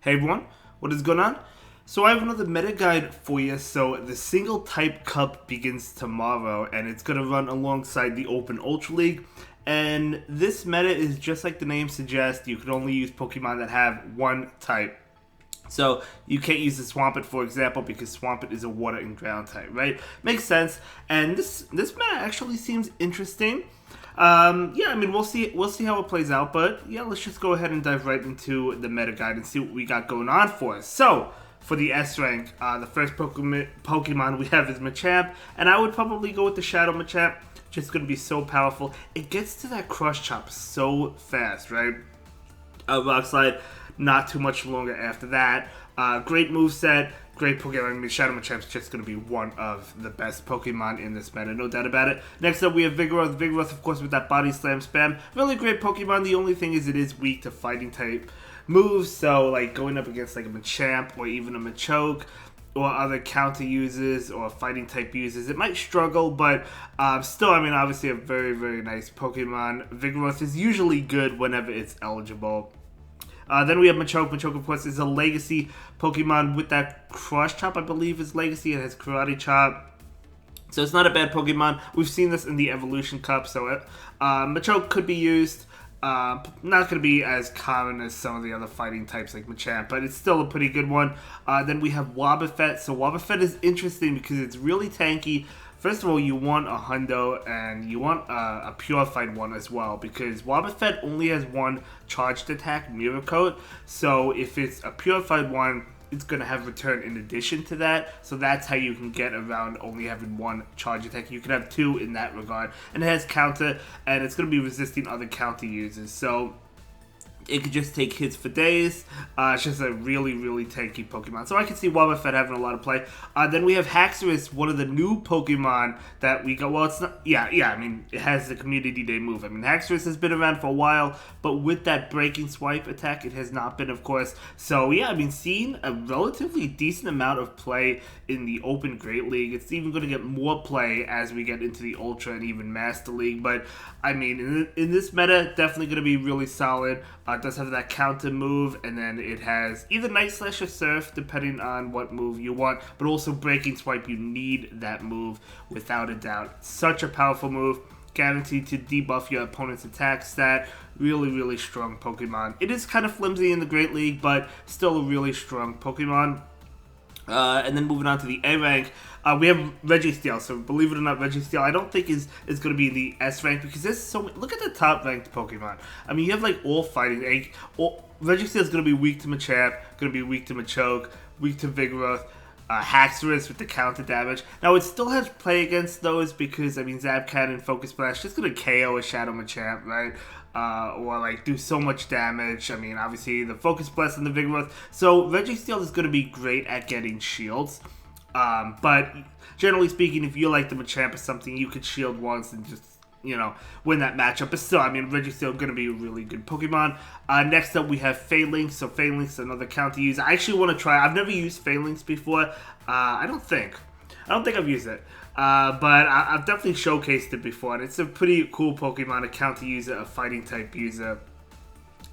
Hey everyone, what is going on? So I have another meta guide for you. So the single type cup begins tomorrow and it's going to run alongside the Open Ultra League. And this meta is just like the name suggests, you can only use Pokemon that have one type. So you can't use the Swampert, for example, because Swampert is a water and ground type, right? Makes sense. And this meta actually seems interesting. Yeah, I mean, we'll see how it plays out, but yeah, let's just go ahead and dive right into the meta guide and see what we got going on for us. So, for the S rank, the first Pokemon we have is Machamp, and I would probably go with the Shadow Machamp, just going to be so powerful. It gets to that Crush Chop so fast, right? Rock Slide, not too much longer after that. Great moveset. Great Pokemon. I mean, Shadow Machamp's just going to be one of the best Pokemon in this meta, no doubt about it. Next up, we have Vigoroth. Vigoroth, of course, with that Body Slam spam. Really great Pokemon. The only thing is it is weak to Fighting type moves, so like going up against like a Machamp or even a Machoke or other counter users or Fighting type users, it might struggle, but still, I mean, obviously a very, very nice Pokemon. Vigoroth is usually good whenever it's eligible. Then we have Machoke. Machoke, of course, is a legacy Pokemon with that Crush Chop, I believe is legacy. It has Karate Chop. So it's not a bad Pokemon. We've seen this in the Evolution Cup, so Machoke could be used. Not going to be as common as some of the other fighting types like Machamp, but it's still a pretty good one. Then we have Wobbuffet. So Wobbuffet is interesting because it's really tanky. First of all, you want a Hundo, and you want a Purified one as well, because Wobbuffet only has one charged attack, Mirror Coat, so if it's a Purified one, it's going to have Return in addition to that, so that's how you can get around only having one charge attack. You can have two in that regard, and it has Counter, and it's going to be resisting other counter users, so it could just take hits for days. It's just a really, really tanky Pokemon. So I can see Wobbuffet having a lot of play. Then we have Haxorus, one of the new Pokemon that we got. Well, it's not. Yeah. I mean, it has the Community Day move. I mean, Haxorus has been around for a while, but with that Breaking Swipe attack, it has not been, of course. So yeah, I mean, seeing a relatively decent amount of play in the Open Great League. It's even going to get more play as we get into the Ultra and even Master League. But I mean, in this meta, definitely going to be really solid. It does have that counter move, and then it has either Night Slash or Surf, depending on what move you want, but also Breaking Swipe, you need that move without a doubt. Such a powerful move, guaranteed to debuff your opponent's attack stat. Really, really strong Pokemon. It is kind of flimsy in the Great League, but still a really strong Pokemon. And then moving on to the A rank, we have Registeel. So believe it or not, Registeel I don't think is going to be in the S rank because there's so many. Look at the top ranked Pokemon. I mean, you have like all fighting. Registeel is going to be weak to Machamp, going to be weak to Machoke, weak to Vigoroth. Haxorus with the counter damage. Now it still has play against those because I mean Zap Cannon, Focus Blast, just gonna KO a Shadow Machamp, right? Or like do so much damage. I mean, obviously the Focus Blast and the Vigoroth. So Registeel is gonna be great at getting shields. But generally speaking, if you like the Machamp or something, you could shield once and just, you know, win that matchup. But still, I mean, Registeel going to be a really good Pokemon. Next up, we have Phalanx. So Phalanx, another counter user. I actually want to try. I've never used Phalanx before. I don't think I've used it. But I've definitely showcased it before. And it's a pretty cool Pokemon, a counter user, a fighting type user.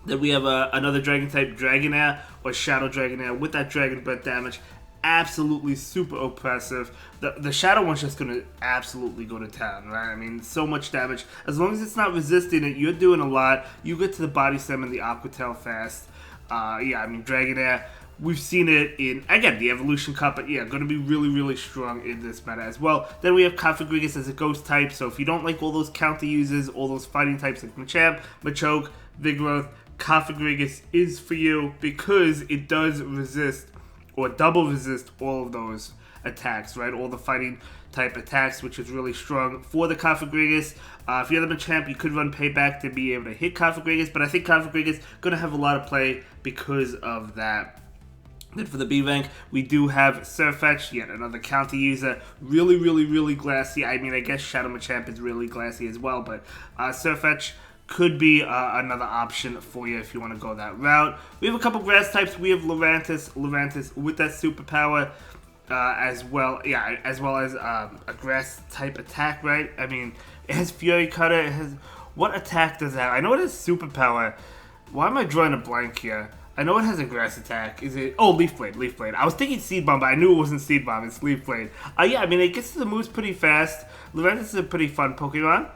Then we have another Dragon type, Dragonair or Shadow Dragonair with that Dragon Breath damage. Absolutely super oppressive. The Shadow one's just gonna absolutely go to town, right? I mean, so much damage. As long as it's not resisting it, you're doing a lot. You get to the Body Slam and the Aqua Tail fast. Yeah, I mean, Dragonair, we've seen it in, again, the Evolution Cup, but yeah, gonna be really, really strong in this meta as well. Then we have Cofagrigus as a ghost type, so if you don't like all those counter users, all those fighting types like Machamp, Machoke, Vigoroth, Cofagrigus is for you because it does resist or double resist all of those attacks, right? All the fighting type attacks, which is really strong for the Cofagrigus. If you're the Machamp, you could run Payback to be able to hit Cofagrigus, but I think Cofagrigus gonna have a lot of play because of that. Then for the B rank, we do have Sirfetch'd, yet another counter user. Really, really, really glassy. I mean, I guess Shadow Machamp is really glassy as well, but Sirfetch'd could be another option for you if you want to go that route. We have a couple grass types. We have Lurantis with that superpower as well. Yeah, as well as a grass type attack, right? I mean, it has Fury Cutter. It has, what attack does that have? I know it has superpower. Why am I drawing a blank here? I know it has a grass attack. Is it? Oh, Leaf Blade, Leaf Blade. I was thinking Seed Bomb, but I knew it wasn't Seed Bomb. It's Leaf Blade. Yeah, I mean, it gets to the moves pretty fast. Lurentis is a pretty fun Pokemon.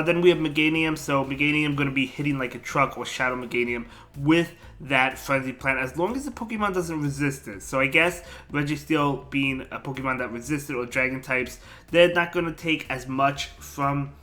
Then we have Meganium, so Meganium going to be hitting like a truck or Shadow Meganium with that Frenzy Plant as long as the Pokemon doesn't resist it. So I guess Registeel being a Pokemon that resisted or Dragon types, they're not going to take as much from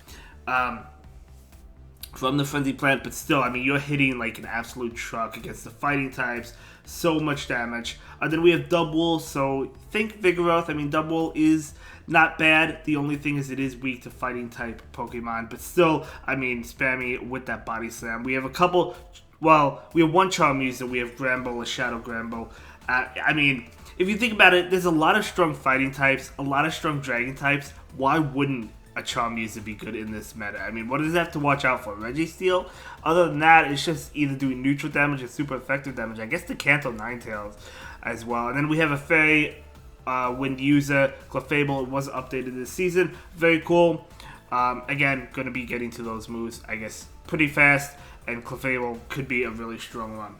the Frenzy Plant, but still, I mean, you're hitting like an absolute truck against the fighting types. So much damage. Then we have Dubwool, so think Vigoroth. I mean, Dubwool is not bad. The only thing is it is weak to fighting type Pokemon, but still, I mean, spammy with that Body Slam. We have a couple, well, we have one Charmeleon. We have Granbull, a Shadow Granbull. I mean, if you think about it, there's a lot of strong fighting types, a lot of strong Dragon types. Why wouldn't a Charmeleon be good in this meta? I mean, what does it have to watch out for? Registeel? Other than that, it's just either doing neutral damage or super effective damage. I guess the Kanto Ninetales as well. And then we have a Fairy Wind user, Clefable. It was updated this season. Very cool. Again, going to be getting to those moves, I guess, pretty fast. And Clefable could be a really strong one.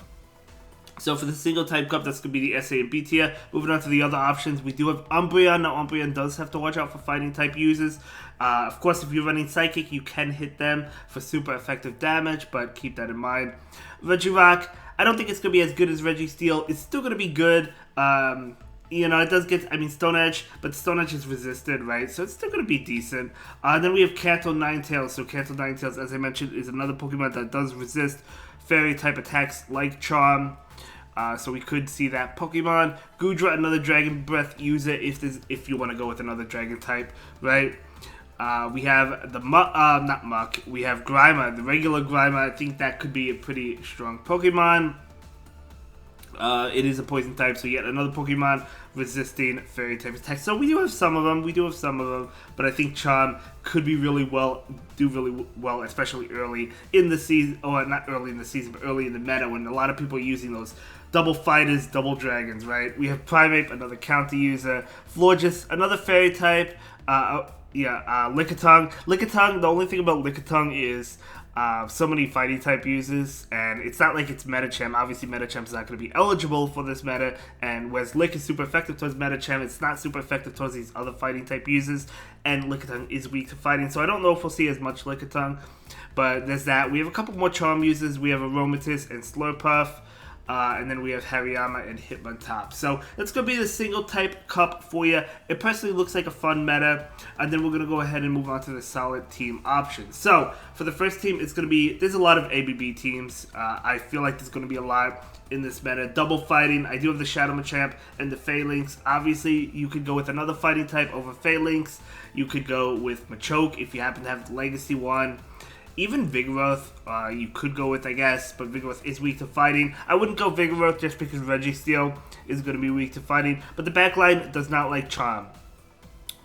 So for the single type cup, that's going to be the SA and B tier. Moving on to the other options, we do have Umbreon. Now Umbreon does have to watch out for fighting type users. Of course, if you're running Psychic, you can hit them for super effective damage, but keep that in mind. Regirock, I don't think it's going to be as good as Registeel. It's still going to be good. You know, it does get, I mean, Stone Edge, but Stone Edge is resisted, right? So it's still going to be decent. Then we have Kanto Ninetales. So Kanto Ninetales, as I mentioned, is another Pokemon that does resist fairy type attacks like Charm. So we could see that Pokemon. Goodra, another Dragon Breath user if you want to go with another Dragon type, right? We have the not Muck. We have Grimer, the regular Grimer. I think that could be a pretty strong Pokemon. It is a poison type, so yet another Pokemon resisting fairy type attacks. So we do have some of them. But I think Charm could be really well, especially early in the season, or not early in the season, but early in the meta when a lot of people are using those double fighters, double dragons, right? We have Primeape, another counter user. Florges, another fairy type. Lickitung. Lickitung, the only thing about Lickitung is so many fighting type users, and it's not like it's Medicham. Obviously, Medichamp's not going to be eligible for this meta, and whereas Lick is super effective towards Medicham, it's not super effective towards these other fighting type users, and Lickitung is weak to fighting, so I don't know if we'll see as much Lickitung, but there's that. We have a couple more Charm users. We have Aromatisse and Slurpuff. And then we have Hariyama and Hitmontop. So that's going to be the single type cup for you. It personally looks like a fun meta. And then we're going to go ahead and move on to the solid team options. So for the first team, it's going to be, there's a lot of ABB teams. I feel like there's going to be a lot in this meta. Double fighting. I do have the Shadow Machamp and the Phalanx. Obviously, you could go with another fighting type over Phalanx. You could go with Machoke if you happen to have the Legacy one. Even Vigoroth, you could go with, I guess, but Vigoroth is weak to fighting. I wouldn't go Vigoroth just because Registeel is going to be weak to fighting, but the backline does not like Charm,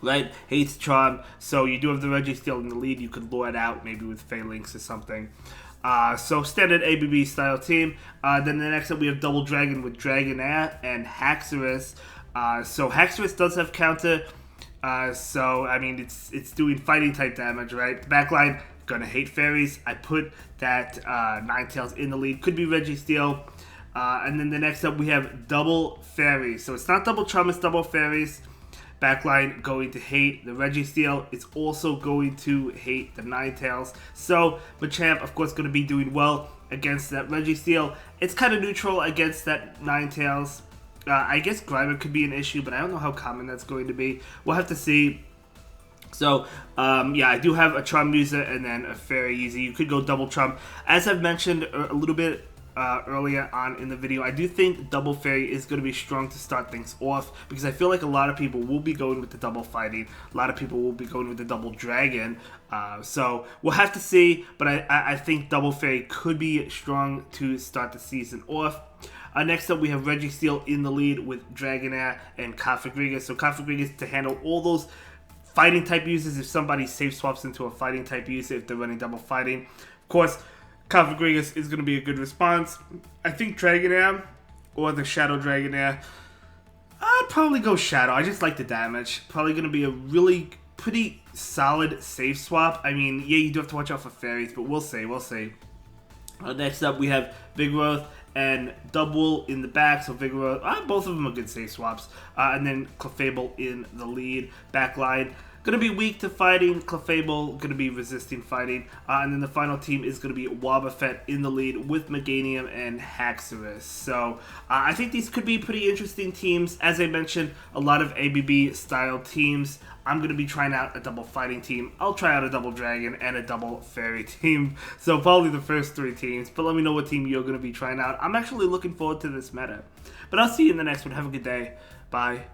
right? Hates Charm, so you do have the Registeel in the lead. You could lure it out maybe with Phalanx or something. So standard ABB style team. Then the next up we have Double Dragon with Dragonair and Haxorus. So Haxorus does have counter, so I mean it's doing fighting type damage, right? The backline gonna hate fairies. I put that Ninetales in the lead. Could be Registeel. And then the next up we have Double Fairies. So it's not Double Charm, it's Double Fairies. Backline going to hate the Registeel. It's also going to hate the Ninetales. So Machamp, of course, going to be doing well against that Registeel. It's kind of neutral against that Ninetales. I guess Grimer could be an issue, but I don't know how common that's going to be. We'll have to see. So, yeah, I do have a Charm user and then a Fairy user. You could go Double Charm. As I've mentioned a little bit earlier on in the video, I do think Double Fairy is going to be strong to start things off because I feel like a lot of people will be going with the Double Fighting. A lot of people will be going with the Double Dragon. So, we'll have to see, but I think Double Fairy could be strong to start the season off. Next up, we have Registeel in the lead with Dragonair and Cofagrigus. So, Cofagrigus to handle all those fighting type users if somebody safe swaps into a fighting type user if they're running double fighting. Of course, Cofagrigus is going to be a good response. I think Dragonair or the Shadow Dragonair, I'd probably go Shadow. I just like the damage. Probably going to be a really pretty solid safe swap. I mean, yeah, you do have to watch out for fairies, but we'll see. Next up, we have Vigoroth and Double in the back, so Vigoroth, both of them are good safe swaps. And then Clefable in the lead. Backline, gonna be weak to fighting. Clefable gonna be resisting fighting. And then the final team is gonna be Wobbuffet in the lead with Meganium and Haxorus. So I think these could be pretty interesting teams. As I mentioned, a lot of ABB style teams. I'm going to be trying out a double fighting team. I'll try out a double dragon and a double fairy team. So probably the first 3 teams. But let me know what team you're going to be trying out. I'm actually looking forward to this meta. But I'll see you in the next one. Have a good day. Bye.